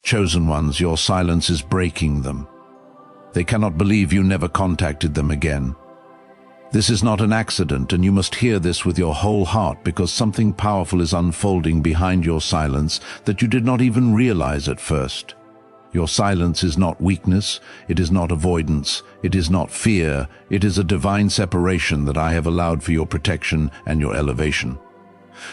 Chosen ones, your silence is breaking them. They cannot believe you never contacted them again. This is not an accident, and you must hear this with your whole heart, because something powerful is unfolding behind your silence that you did not even realize at first. Your silence is not weakness, it is not avoidance, it is not fear, it is a divine separation that I have allowed for your protection and your elevation.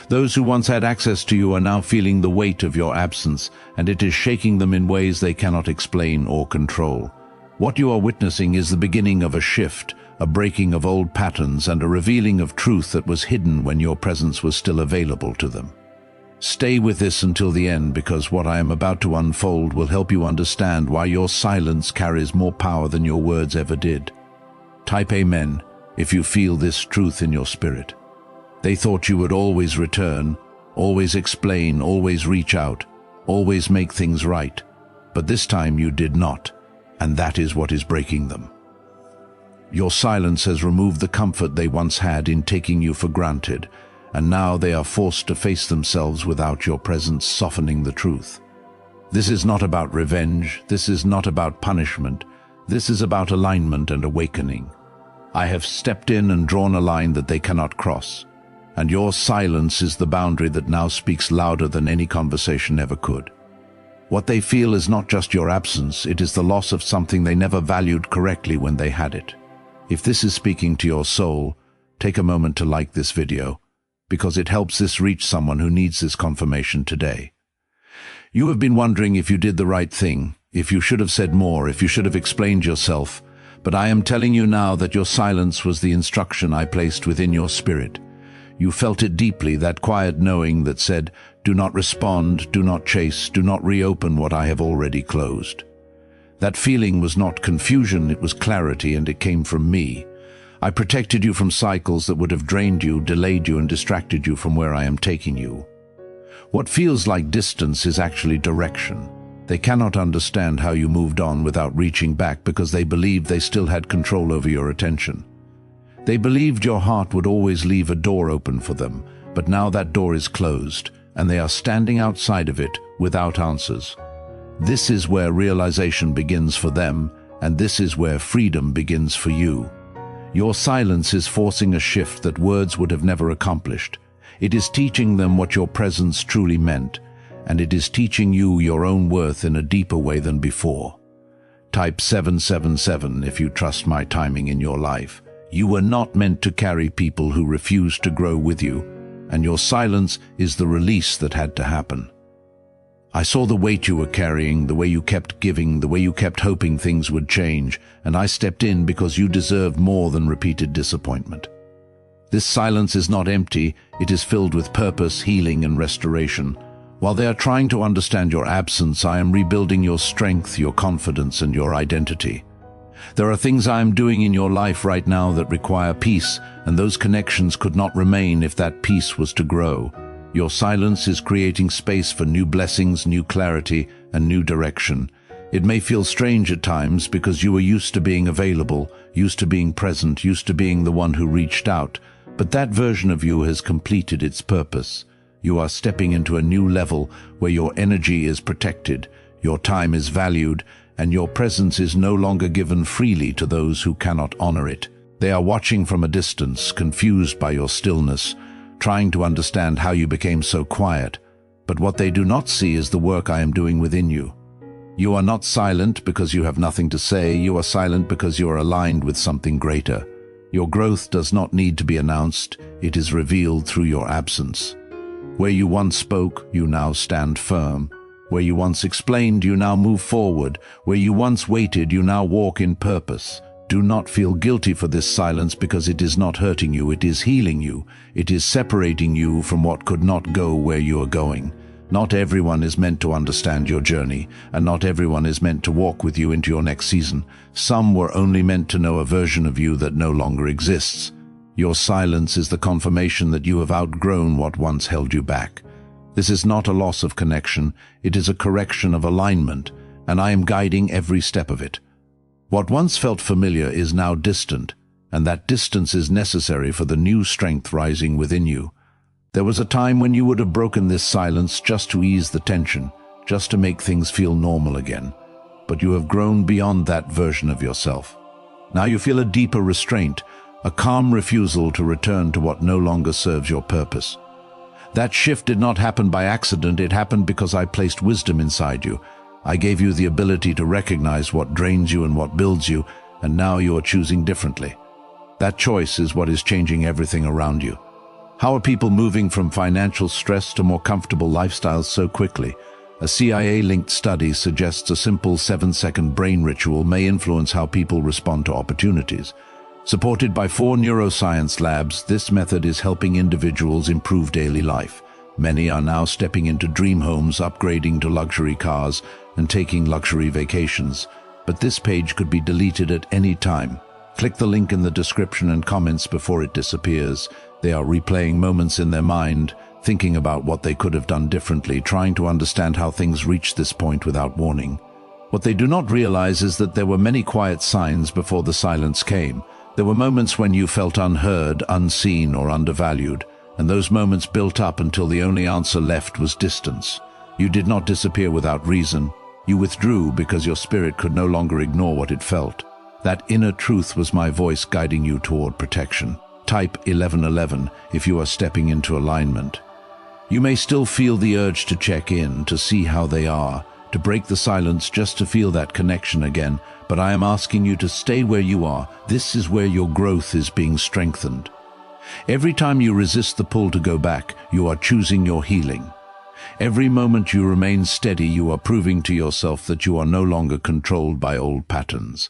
Those who once had access to you are now feeling the weight of your absence, and it is shaking them in ways they cannot explain or control. What you are witnessing is the beginning of a shift, a breaking of old patterns, and a revealing of truth that was hidden when your presence was still available to them. Stay with this until the end, because what I am about to unfold will help you understand why your silence carries more power than your words ever did. Type Amen if you feel this truth in your spirit. They thought you would always return, always explain, always reach out, always make things right. But this time you did not, and that is what is breaking them. Your silence has removed the comfort they once had in taking you for granted, and now they are forced to face themselves without your presence softening the truth. This is not about revenge, this is not about punishment, this is about alignment and awakening. I have stepped in and drawn a line that they cannot cross, and your silence is the boundary that now speaks louder than any conversation ever could. What they feel is not just your absence, it is the loss of something they never valued correctly when they had it. If this is speaking to your soul, take a moment to like this video, because it helps this reach someone who needs this confirmation today. You have been wondering if you did the right thing, if you should have said more, if you should have explained yourself, but I am telling you now that your silence was the instruction I placed within your spirit. You felt it deeply, that quiet knowing that said, do not respond, do not chase, do not reopen what I have already closed. That feeling was not confusion, it was clarity, and it came from me. I protected you from cycles that would have drained you, delayed you, and distracted you from where I am taking you. What feels like distance is actually direction. They cannot understand how you moved on without reaching back because they believed they still had control over your attention. They believed your heart would always leave a door open for them, but now that door is closed, and they are standing outside of it without answers. This is where realization begins for them, and this is where freedom begins for you. Your silence is forcing a shift that words would have never accomplished. It is teaching them what your presence truly meant, and it is teaching you your own worth in a deeper way than before. Type 777 if you trust my timing in your life. You were not meant to carry people who refuse to grow with you, and your silence is the release that had to happen. I saw the weight you were carrying, the way you kept giving, the way you kept hoping things would change, and I stepped in because you deserved more than repeated disappointment. This silence is not empty, it is filled with purpose, healing, and restoration. While they are trying to understand your absence, I am rebuilding your strength, your confidence, and your identity. There are things I am doing in your life right now that require peace, and those connections could not remain if that peace was to grow. Your silence is creating space for new blessings, new clarity, and new direction. It may feel strange at times because you were used to being available, used to being present, used to being the one who reached out, but that version of you has completed its purpose. You are stepping into a new level where your energy is protected, your time is valued, and your presence is no longer given freely to those who cannot honor it. They are watching from a distance, confused by your stillness, trying to understand how you became so quiet, but what they do not see is the work I am doing within you. You are not silent because you have nothing to say, you are silent because you are aligned with something greater. Your growth does not need to be announced, it is revealed through your absence. Where you once spoke, you now stand firm. Where you once explained, you now move forward. Where you once waited, you now walk in purpose. Do not feel guilty for this silence because it is not hurting you, it is healing you. It is separating you from what could not go where you are going. Not everyone is meant to understand your journey, and not everyone is meant to walk with you into your next season. Some were only meant to know a version of you that no longer exists. Your silence is the confirmation that you have outgrown what once held you back. This is not a loss of connection, it is a correction of alignment, and I am guiding every step of it. What once felt familiar is now distant, and that distance is necessary for the new strength rising within you. There was a time when you would have broken this silence just to ease the tension, just to make things feel normal again. But you have grown beyond that version of yourself. Now you feel a deeper restraint, a calm refusal to return to what no longer serves your purpose. That shift did not happen by accident, it happened because I placed wisdom inside you. I gave you the ability to recognize what drains you and what builds you, and now you are choosing differently. That choice is what is changing everything around you. How are people moving from financial stress to more comfortable lifestyles so quickly? A CIA-linked study suggests a simple 7-second brain ritual may influence how people respond to opportunities. Supported by 4 neuroscience labs, this method is helping individuals improve daily life. Many are now stepping into dream homes, upgrading to luxury cars, and taking luxury vacations. But this page could be deleted at any time. Click the link in the description and comments before it disappears. They are replaying moments in their mind, thinking about what they could have done differently, trying to understand how things reached this point without warning. What they do not realize is that there were many quiet signs before the silence came. There were moments when you felt unheard, unseen, or undervalued, and those moments built up until the only answer left was distance. You did not disappear without reason. You withdrew because your spirit could no longer ignore what it felt. That inner truth was my voice guiding you toward protection. Type 1111 if you are stepping into alignment. You may still feel the urge to check in, to see how they are, to break the silence just to feel that connection again, but I am asking you to stay where you are. This is where your growth is being strengthened. Every time you resist the pull to go back, you are choosing your healing. Every moment you remain steady, you are proving to yourself that you are no longer controlled by old patterns.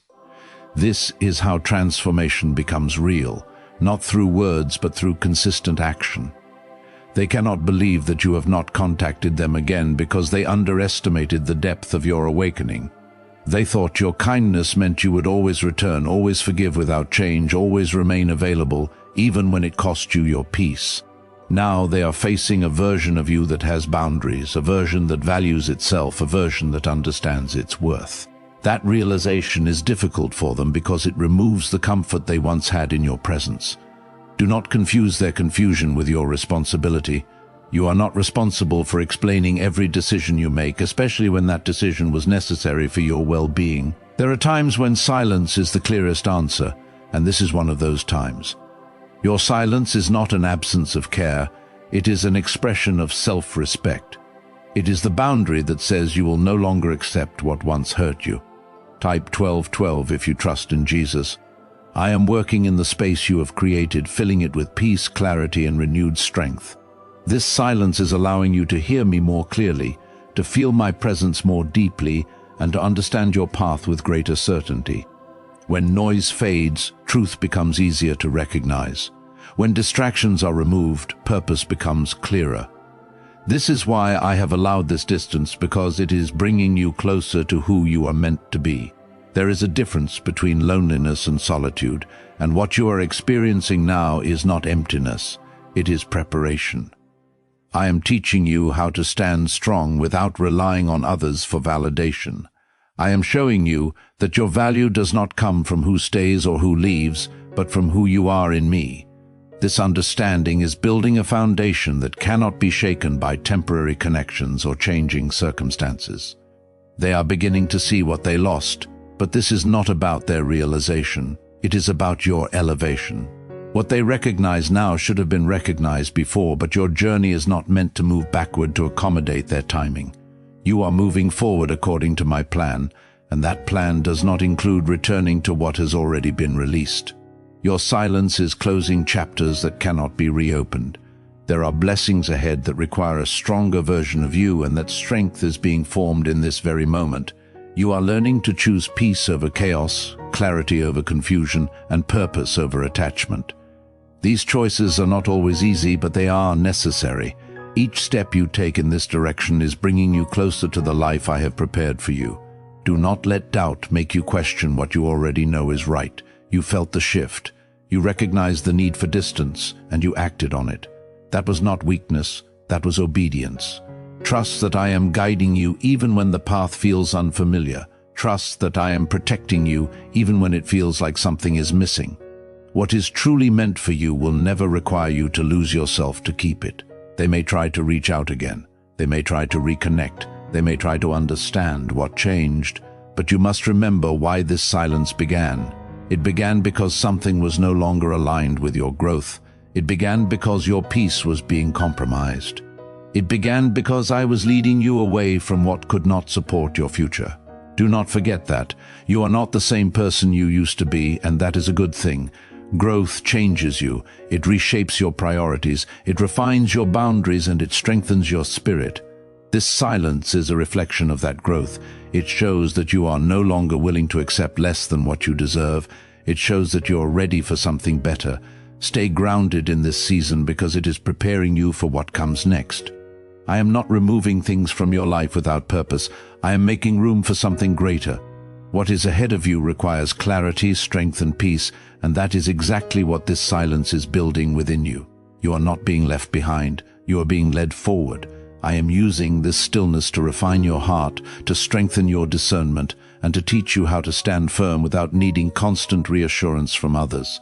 This is how transformation becomes real, not through words but through consistent action. They cannot believe that you have not contacted them again because they underestimated the depth of your awakening. They thought your kindness meant you would always return, always forgive without change, always remain available, even when it cost you your peace. Now they are facing a version of you that has boundaries, a version that values itself, a version that understands its worth. That realization is difficult for them because it removes the comfort they once had in your presence. Do not confuse their confusion with your responsibility. You are not responsible for explaining every decision you make, especially when that decision was necessary for your well-being. There are times when silence is the clearest answer, and this is one of those times. Your silence is not an absence of care, it is an expression of self-respect. It is the boundary that says you will no longer accept what once hurt you. Type 1212 if you trust in Jesus. I am working in the space you have created, filling it with peace, clarity, and renewed strength. This silence is allowing you to hear me more clearly, to feel my presence more deeply, and to understand your path with greater certainty. When noise fades, truth becomes easier to recognize. When distractions are removed, purpose becomes clearer. This is why I have allowed this distance, because it is bringing you closer to who you are meant to be. There is a difference between loneliness and solitude, and what you are experiencing now is not emptiness, it is preparation. I am teaching you how to stand strong without relying on others for validation. I am showing you that your value does not come from who stays or who leaves, but from who you are in me. This understanding is building a foundation that cannot be shaken by temporary connections or changing circumstances. They are beginning to see what they lost, but this is not about their realization. It is about your elevation. What they recognize now should have been recognized before, but your journey is not meant to move backward to accommodate their timing. You are moving forward according to my plan, and that plan does not include returning to what has already been released. Your silence is closing chapters that cannot be reopened. There are blessings ahead that require a stronger version of you, and that strength is being formed in this very moment. You are learning to choose peace over chaos, clarity over confusion, and purpose over attachment. These choices are not always easy, but they are necessary. Each step you take in this direction is bringing you closer to the life I have prepared for you. Do not let doubt make you question what you already know is right. You felt the shift. You recognized the need for distance, and you acted on it. That was not weakness, that was obedience. Trust that I am guiding you even when the path feels unfamiliar. Trust that I am protecting you even when it feels like something is missing. What is truly meant for you will never require you to lose yourself to keep it. They may try to reach out again. They may try to reconnect, They may try to understand what changed, but you must remember why this silence began. It began because something was no longer aligned with your growth. It began because your peace was being compromised. It began because I was leading you away from what could not support your future. Do not forget that. You are not the same person you used to be, and that is a good thing. Growth changes you. It reshapes your priorities. It refines your boundaries, and it strengthens your spirit. This silence is a reflection of that growth. It shows that you are no longer willing to accept less than what you deserve. It shows that you are ready for something better. Stay grounded in this season because it is preparing you for what comes next. I am not removing things from your life without purpose. I am making room for something greater. What is ahead of you requires clarity, strength, and peace, and that is exactly what this silence is building within you. You are not being left behind. You are being led forward. I am using this stillness to refine your heart, to strengthen your discernment, and to teach you how to stand firm without needing constant reassurance from others.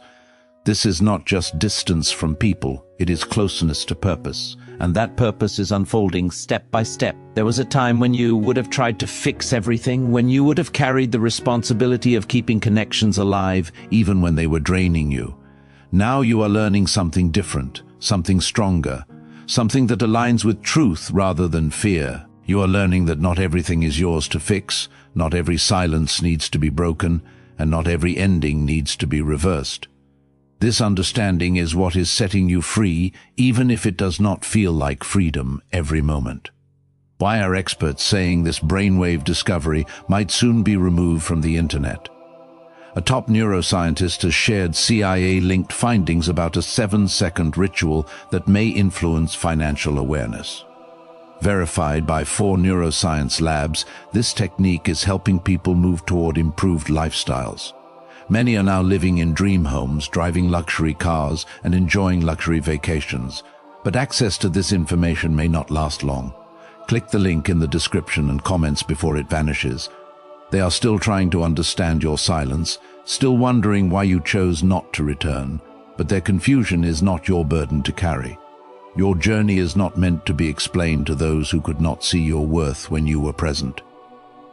This is not just distance from people, it is closeness to purpose. And that purpose is unfolding step by step. There was a time when you would have tried to fix everything, when you would have carried the responsibility of keeping connections alive, even when they were draining you. Now you are learning something different, something stronger, something that aligns with truth rather than fear. You are learning that not everything is yours to fix, not every silence needs to be broken, and not every ending needs to be reversed. This understanding is what is setting you free, even if it does not feel like freedom every moment. Why are experts saying this brainwave discovery might soon be removed from the internet? A top neuroscientist has shared CIA-linked findings about a 7-second ritual that may influence financial awareness. Verified by 4 neuroscience labs, this technique is helping people move toward improved lifestyles. Many are now living in dream homes, driving luxury cars, and enjoying luxury vacations. But access to this information may not last long. Click the link in the description and comments before it vanishes. They are still trying to understand your silence, still wondering why you chose not to return, but their confusion is not your burden to carry. Your journey is not meant to be explained to those who could not see your worth when you were present.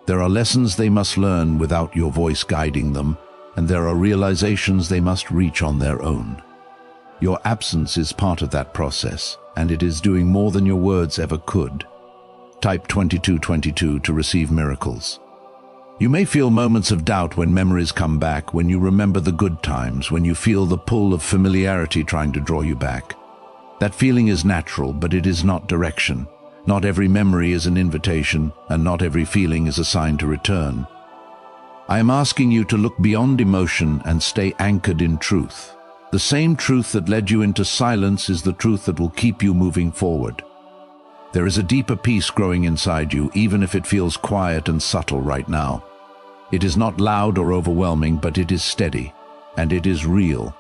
There are lessons they must learn without your voice guiding them, and there are realizations they must reach on their own. Your absence is part of that process, and it is doing more than your words ever could. Type 2222 to receive miracles. You may feel moments of doubt when memories come back, when you remember the good times, when you feel the pull of familiarity trying to draw you back. That feeling is natural, but it is not direction. Not every memory is an invitation, and not every feeling is a sign to return. I am asking you to look beyond emotion and stay anchored in truth. The same truth that led you into silence is the truth that will keep you moving forward. There is a deeper peace growing inside you, even if it feels quiet and subtle right now. It is not loud or overwhelming, but it is steady, and it is real.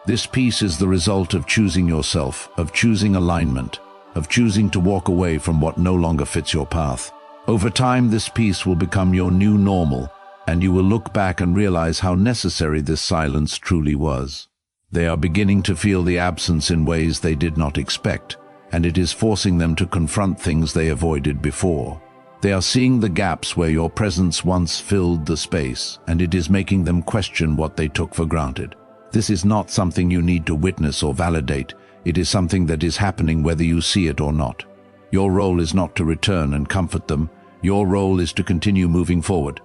This peace is the result of choosing yourself, of choosing alignment, of choosing to walk away from what no longer fits your path. Over time, this peace will become your new normal, and you will look back and realize how necessary this silence truly was. They are beginning to feel the absence in ways they did not expect, and it is forcing them to confront things they avoided before. They are seeing the gaps where your presence once filled the space, and it is making them question what they took for granted. This is not something you need to witness or validate. It is something that is happening whether you see it or not. Your role is not to return and comfort them. Your role is to continue moving forward.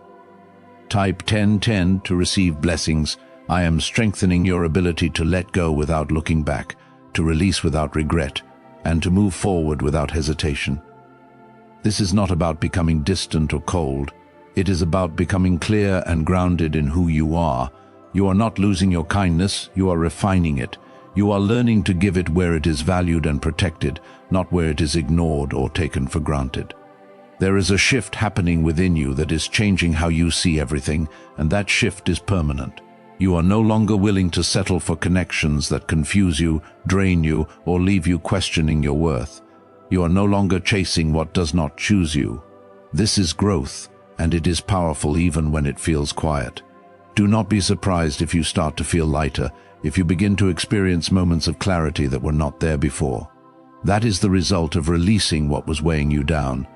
Type 1010 to receive blessings. I am strengthening your ability to let go without looking back, to release without regret, and to move forward without hesitation. This is not about becoming distant or cold. It is about becoming clear and grounded in who you are. You are not losing your kindness, you are refining it. You are learning to give it where it is valued and protected, not where it is ignored or taken for granted. There is a shift happening within you that is changing how you see everything, and that shift is permanent. You are no longer willing to settle for connections that confuse you, drain you, or leave you questioning your worth. You are no longer chasing what does not choose you. This is growth, and it is powerful even when it feels quiet. Do not be surprised if you start to feel lighter, if you begin to experience moments of clarity that were not there before. That is the result of releasing what was weighing you down.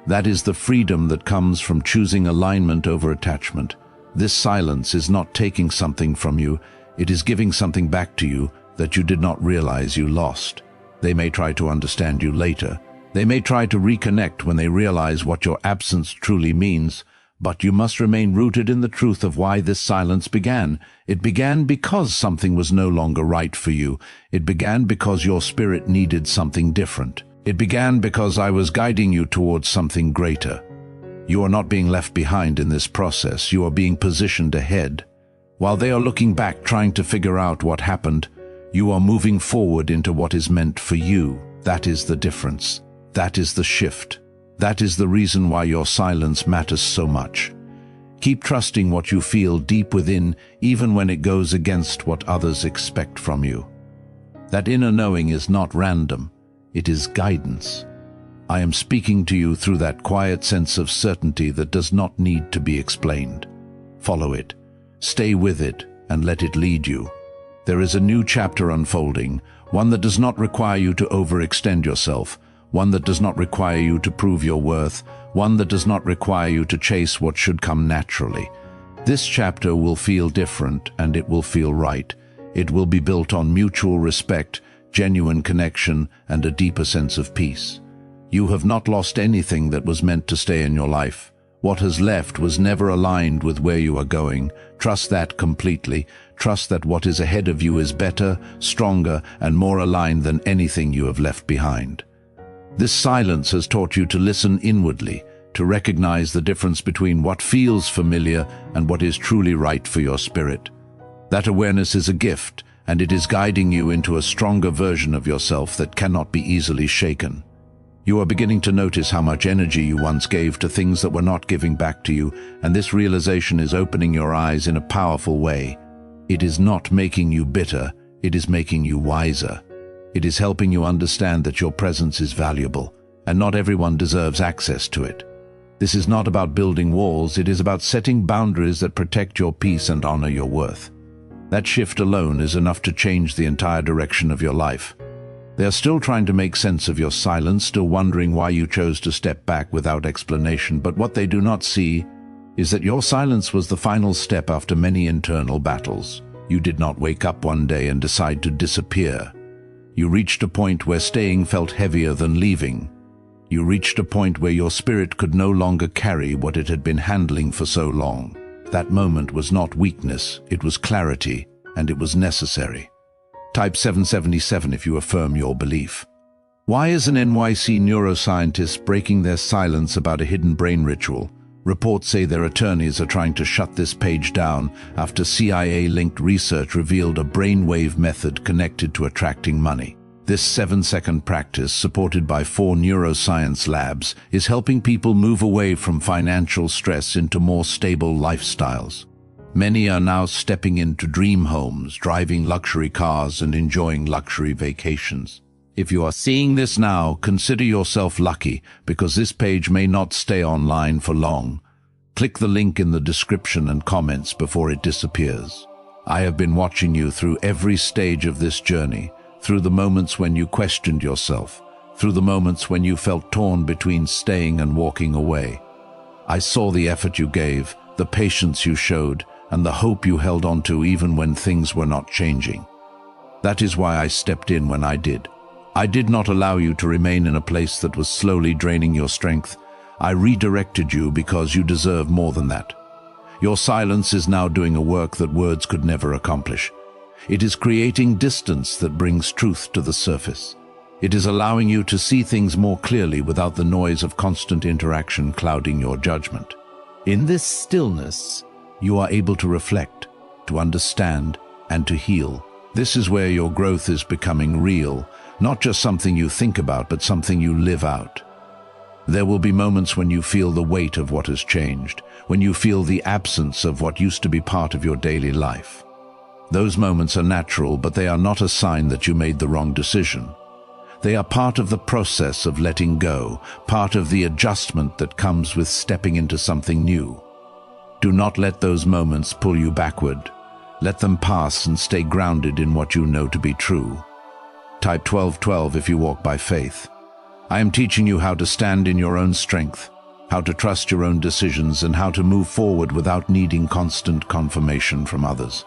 That is the freedom that comes from choosing alignment over attachment. This silence is not taking something from you, it is giving something back to you that you did not realize you lost. They may try to understand you later. They may try to reconnect when they realize what your absence truly means, but you must remain rooted in the truth of why this silence began. It began because something was no longer right for you. It began because your spirit needed something different. It began because I was guiding you towards something greater. You are not being left behind in this process. You are being positioned ahead. While they are looking back trying to figure out what happened, you are moving forward into what is meant for you. That is the difference. That is the shift. That is the reason why your silence matters so much. Keep trusting what you feel deep within, even when it goes against what others expect from you. That inner knowing is not random. It is guidance. I am speaking to you through that quiet sense of certainty that does not need to be explained. Follow it. Stay with it and let it lead you. There is a new chapter unfolding, one that does not require you to overextend yourself, one that does not require you to prove your worth, one that does not require you to chase what should come naturally. This chapter will feel different and it will feel right. It will be built on mutual respect, genuine connection, and a deeper sense of peace. You have not lost anything that was meant to stay in your life. What has left was never aligned with where you are going. Trust that completely. Trust that what is ahead of you is better, stronger, and more aligned than anything you have left behind. This silence has taught you to listen inwardly, to recognize the difference between what feels familiar and what is truly right for your spirit. That awareness is a gift, and it is guiding you into a stronger version of yourself that cannot be easily shaken. You are beginning to notice how much energy you once gave to things that were not giving back to you, and this realization is opening your eyes in a powerful way. It is not making you bitter, it is making you wiser. It is helping you understand that your presence is valuable, and not everyone deserves access to it. This is not about building walls, it is about setting boundaries that protect your peace and honor your worth. That shift alone is enough to change the entire direction of your life. They are still trying to make sense of your silence, still wondering why you chose to step back without explanation, but what they do not see is that your silence was the final step after many internal battles. You did not wake up one day and decide to disappear. You reached a point where staying felt heavier than leaving. You reached a point where your spirit could no longer carry what it had been handling for so long. That moment was not weakness, it was clarity, and it was necessary. Type 777 if you affirm your belief. Why is an NYC neuroscientist breaking their silence about a hidden brain ritual? Reports say their attorneys are trying to shut this page down after CIA-linked research revealed a brainwave method connected to attracting money. This 7-second practice, supported by 4 neuroscience labs, is helping people move away from financial stress into more stable lifestyles. Many are now stepping into dream homes, driving luxury cars, and enjoying luxury vacations. If you are seeing this now, consider yourself lucky, because this page may not stay online for long. Click the link in the description and comments before it disappears. I have been watching you through every stage of this journey, through the moments when you questioned yourself, through the moments when you felt torn between staying and walking away. I saw the effort you gave, the patience you showed, and the hope you held on to even when things were not changing. That is why I stepped in when I did. I did not allow you to remain in a place that was slowly draining your strength. I redirected you because you deserve more than that. Your silence is now doing a work that words could never accomplish. It is creating distance that brings truth to the surface. It is allowing you to see things more clearly without the noise of constant interaction clouding your judgment. In this stillness, you are able to reflect, to understand, and to heal. This is where your growth is becoming real, not just something you think about, but something you live out. There will be moments when you feel the weight of what has changed, when you feel the absence of what used to be part of your daily life. Those moments are natural, but they are not a sign that you made the wrong decision. They are part of the process of letting go, part of the adjustment that comes with stepping into something new. Do not let those moments pull you backward. Let them pass and stay grounded in what you know to be true. Type 1212 if you walk by faith. I am teaching you how to stand in your own strength, how to trust your own decisions, and how to move forward without needing constant confirmation from others.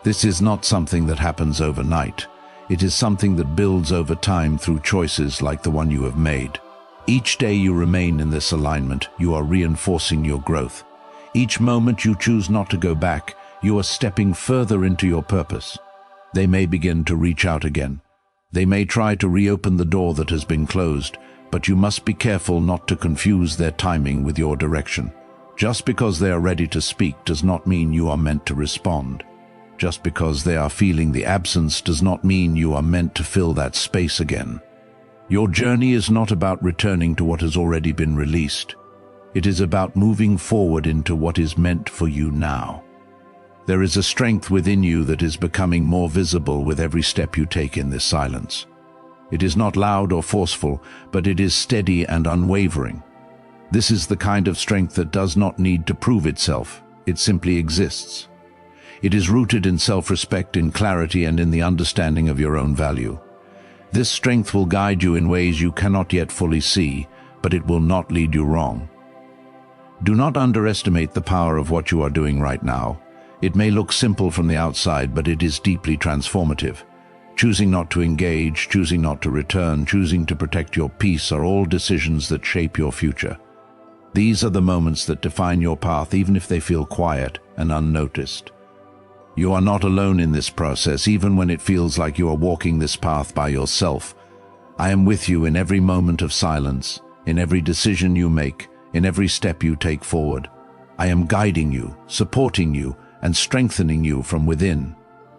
This is not something that happens overnight. It is something that builds over time through choices like the one you have made. Each day you remain in this alignment, you are reinforcing your growth. Each moment you choose not to go back, you are stepping further into your purpose. They may begin to reach out again. They may try to reopen the door that has been closed, but you must be careful not to confuse their timing with your direction. Just because they are ready to speak does not mean you are meant to respond. Just because they are feeling the absence does not mean you are meant to fill that space again. Your journey is not about returning to what has already been released. It is about moving forward into what is meant for you now. There is a strength within you that is becoming more visible with every step you take in this silence. It is not loud or forceful, but it is steady and unwavering. This is the kind of strength that does not need to prove itself. It simply exists. It is rooted in self-respect, in clarity, and in the understanding of your own value. This strength will guide you in ways you cannot yet fully see, but it will not lead you wrong. Do not underestimate the power of what you are doing right now. It may look simple from the outside, but it is deeply transformative. Choosing not to engage, choosing not to return, choosing to protect your peace are all decisions that shape your future. These are the moments that define your path, even if they feel quiet and unnoticed. You are not alone in this process, even when it feels like you are walking this path by yourself. I am with you in every moment of silence, in every decision you make, in every step you take forward. I am guiding you, supporting you, and strengthening you from within.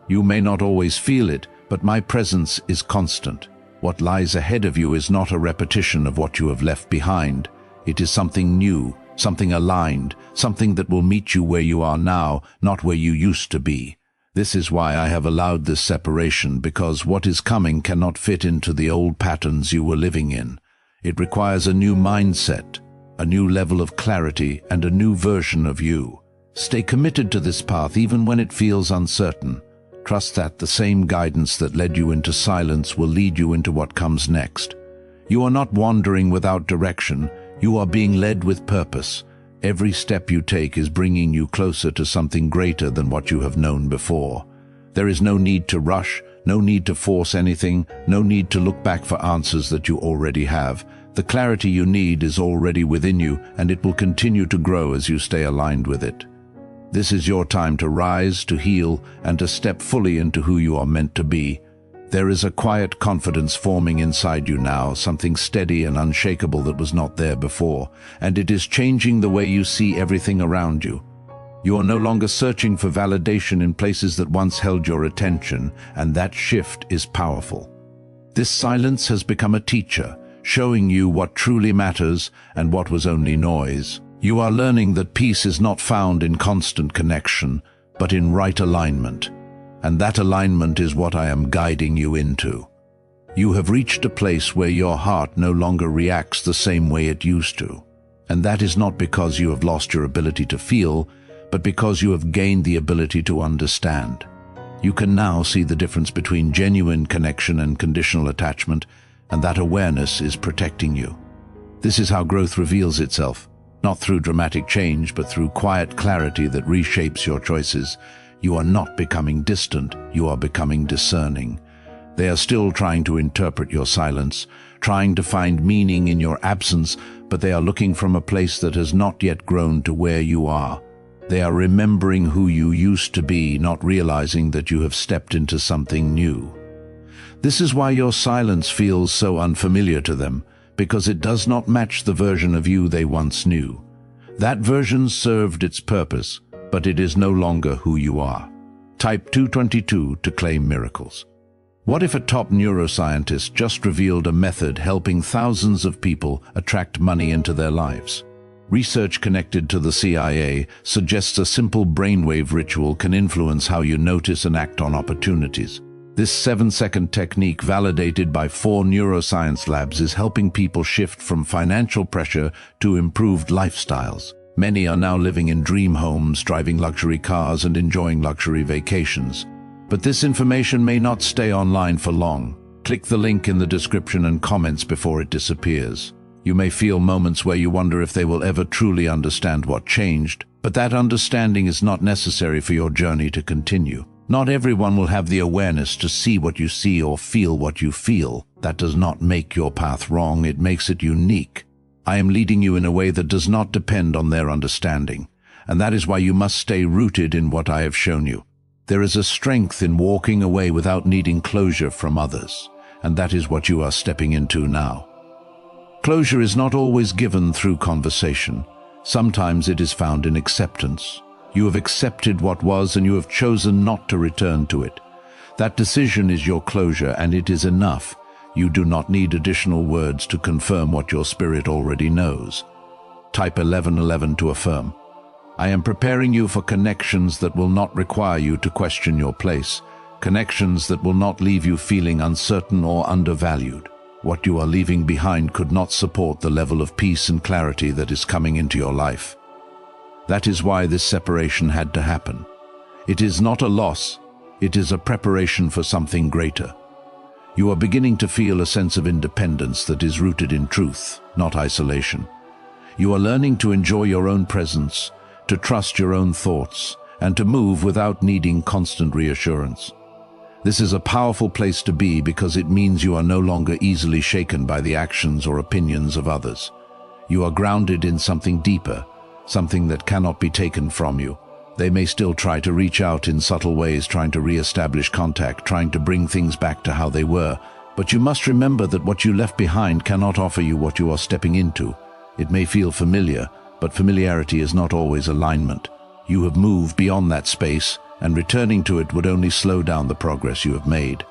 You may not always feel it, but my presence is constant. What lies ahead of you is not a repetition of what you have left behind. It is something new, something aligned, something that will meet you where you are now, not where you used to be. This is why I have allowed this separation, because what is coming cannot fit into the old patterns you were living in. It requires a new mindset, a new level of clarity, and a new version of you. Stay committed to this path even when it feels uncertain. Trust that the same guidance that led you into silence will lead you into what comes next. You are not wandering without direction. You are being led with purpose. Every step you take is bringing you closer to something greater than what you have known before. There is no need to rush, no need to force anything, no need to look back for answers that you already have. The clarity you need is already within you, and it will continue to grow as you stay aligned with it. This is your time to rise, to heal, and to step fully into who you are meant to be. There is a quiet confidence forming inside you now, something steady and unshakable that was not there before, and it is changing the way you see everything around you. You are no longer searching for validation in places that once held your attention, and that shift is powerful. This silence has become a teacher, showing you what truly matters and what was only noise. You are learning that peace is not found in constant connection, but in right alignment. And that alignment is what I am guiding you into. You have reached a place where your heart no longer reacts the same way it used to. And that is not because you have lost your ability to feel, but because you have gained the ability to understand. You can now see the difference between genuine connection and conditional attachment, and that awareness is protecting you. This is how growth reveals itself, not through dramatic change, but through quiet clarity that reshapes your choices. You are not becoming distant, you are becoming discerning. They are still trying to interpret your silence, trying to find meaning in your absence, but they are looking from a place that has not yet grown to where you are. They are remembering who you used to be, not realizing that you have stepped into something new. This is why your silence feels so unfamiliar to them, because it does not match the version of you they once knew. That version served its purpose, but it is no longer who you are. Type 222 to claim miracles. What if a top neuroscientist just revealed a method helping thousands of people attract money into their lives? Research connected to the CIA suggests a simple brainwave ritual can influence how you notice and act on opportunities. This 7-second technique, validated by 4 neuroscience labs, is helping people shift from financial pressure to improved lifestyles. Many are now living in dream homes, driving luxury cars, and enjoying luxury vacations. But this information may not stay online for long. Click the link in the description and comments before it disappears. You may feel moments where you wonder if they will ever truly understand what changed, but that understanding is not necessary for your journey to continue. Not everyone will have the awareness to see what you see or feel what you feel. That does not make your path wrong, it makes it unique. I am leading you in a way that does not depend on their understanding, and that is why you must stay rooted in what I have shown you. There is a strength in walking away without needing closure from others, and that is what you are stepping into now. Closure is not always given through conversation. Sometimes it is found in acceptance. You have accepted what was and you have chosen not to return to it. That decision is your closure, and it is enough. You do not need additional words to confirm what your spirit already knows. Type 1111 to affirm. I am preparing you for connections that will not require you to question your place, connections that will not leave you feeling uncertain or undervalued. What you are leaving behind could not support the level of peace and clarity that is coming into your life. That is why this separation had to happen. It is not a loss, it is a preparation for something greater. You are beginning to feel a sense of independence that is rooted in truth, not isolation. You are learning to enjoy your own presence, to trust your own thoughts, and to move without needing constant reassurance. This is a powerful place to be because it means you are no longer easily shaken by the actions or opinions of others. You are grounded in something deeper, something that cannot be taken from you. They may still try to reach out in subtle ways, trying to re-establish contact, trying to bring things back to how they were. But you must remember that what you left behind cannot offer you what you are stepping into. It may feel familiar, but familiarity is not always alignment. You have moved beyond that space, and returning to it would only slow down the progress you have made.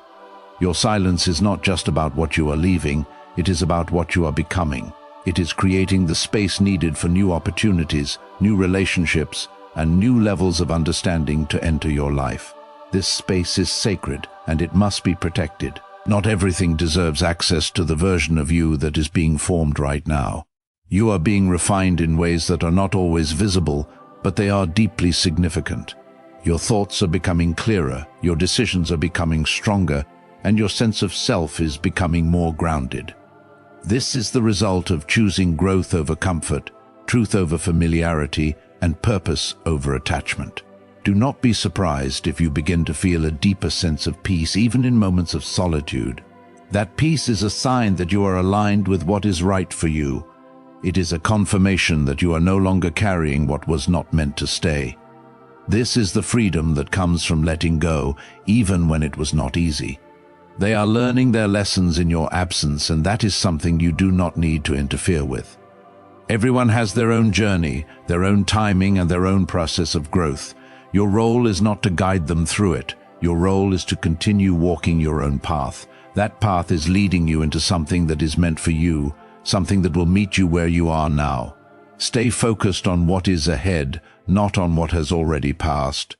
Your silence is not just about what you are leaving, it is about what you are becoming. It is creating the space needed for new opportunities, new relationships, and new levels of understanding to enter your life. This space is sacred, and it must be protected. Not everything deserves access to the version of you that is being formed right now. You are being refined in ways that are not always visible, but they are deeply significant. Your thoughts are becoming clearer, your decisions are becoming stronger, and your sense of self is becoming more grounded. This is the result of choosing growth over comfort, truth over familiarity, and purpose over attachment. Do not be surprised if you begin to feel a deeper sense of peace, even in moments of solitude. That peace is a sign that you are aligned with what is right for you. It is a confirmation that you are no longer carrying what was not meant to stay. This is the freedom that comes from letting go, even when it was not easy. They are learning their lessons in your absence, and that is something you do not need to interfere with. Everyone has their own journey, their own timing, and their own process of growth. Your role is not to guide them through it. Your role is to continue walking your own path. That path is leading you into something that is meant for you, something that will meet you where you are now. Stay focused on what is ahead, not on what has already passed.